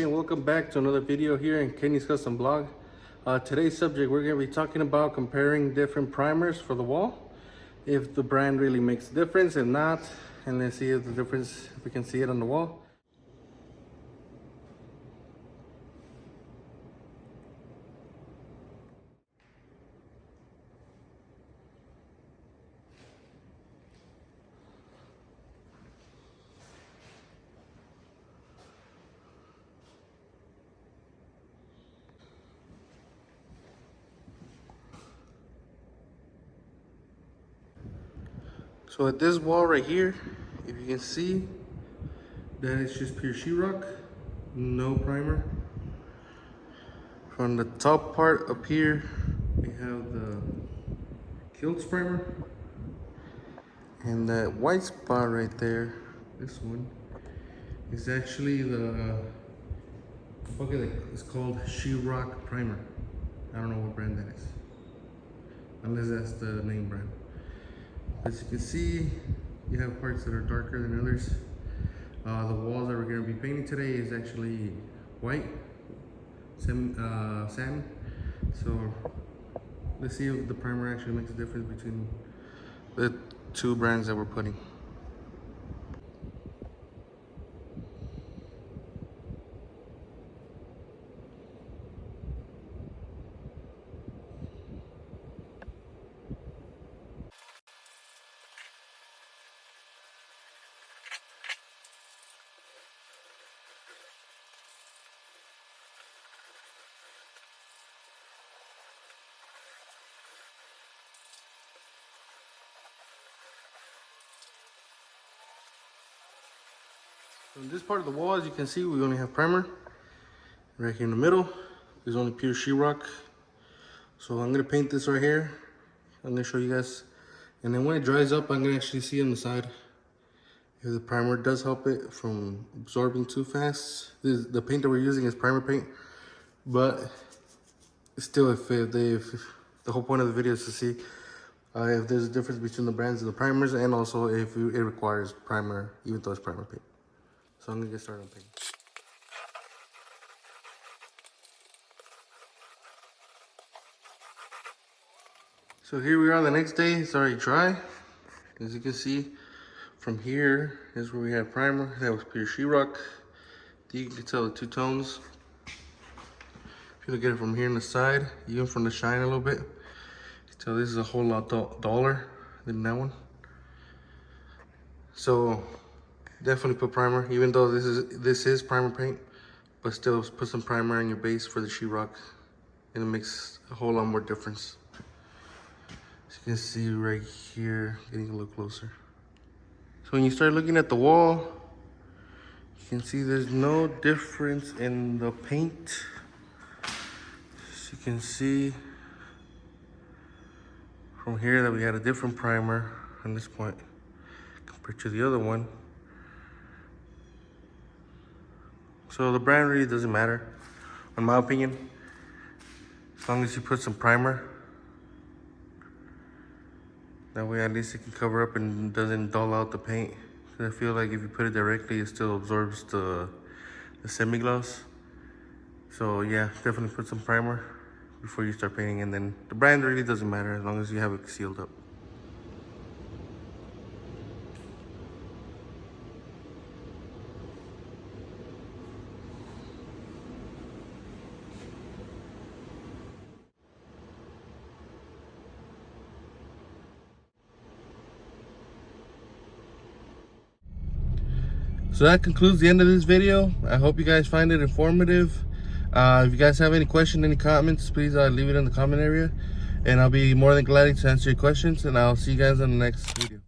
Welcome back to another video here in Kenny's Custom Blog. Today's subject, we're going to be talking about comparing different primers for the wall, if the brand really makes a difference. If not, and let's see if the difference, if we can see it on the wall. So at this wall right here, if you can see, that is just pure sheetrock, no primer. From the top part up here, we have the Kilts primer. And that white spot right there, this one, is actually the bucket that is called Sheetrock primer. I don't know what brand that is, unless that's the name brand. As you can see, you have parts that are darker than others. The walls that we're going to be painting today is actually white, salmon. So let's see if the primer actually makes a difference between the two brands that we're putting. On this part of the wall, as you can see, we only have primer. Right here in the middle, there's only pure sheetrock. So I'm gonna paint this right here. I'm gonna show you guys. And then when it dries up, I'm gonna actually see on the side if the primer does help it from absorbing too fast. The paint that we're using is primer paint, but still, if the whole point of the video is to see if there's a difference between the brands and the primers, and also if it requires primer, even though it's primer paint. So I'm gonna get started on painting. So here we are the next day, it's already dry. As you can see, from here is where we had primer, that was pure sheetrock. You can tell the two tones. If you look at it from here on the side, even from the shine a little bit, you can tell this is a whole lot duller than that one. So definitely put primer, even though this is primer paint, but still put some primer on your base for the sheetrock, and it makes a whole lot more difference. As you can see right here, getting a little closer. So when you start looking at the wall, you can see there's no difference in the paint. As you can see from here that we had a different primer on this point compared to the other one. So the brand really doesn't matter, in my opinion, as long as you put some primer. That way at least it can cover up and doesn't dull out the paint. Because I feel like if you put it directly, it still absorbs the semi-gloss. So yeah, definitely put some primer before you start painting, and then the brand really doesn't matter as long as you have it sealed up. So that concludes the end of this video. I hope you guys find it informative. If you guys have any questions, any comments, please leave it in the comment area. And I'll be more than glad to answer your questions, and I'll see you guys in the next video.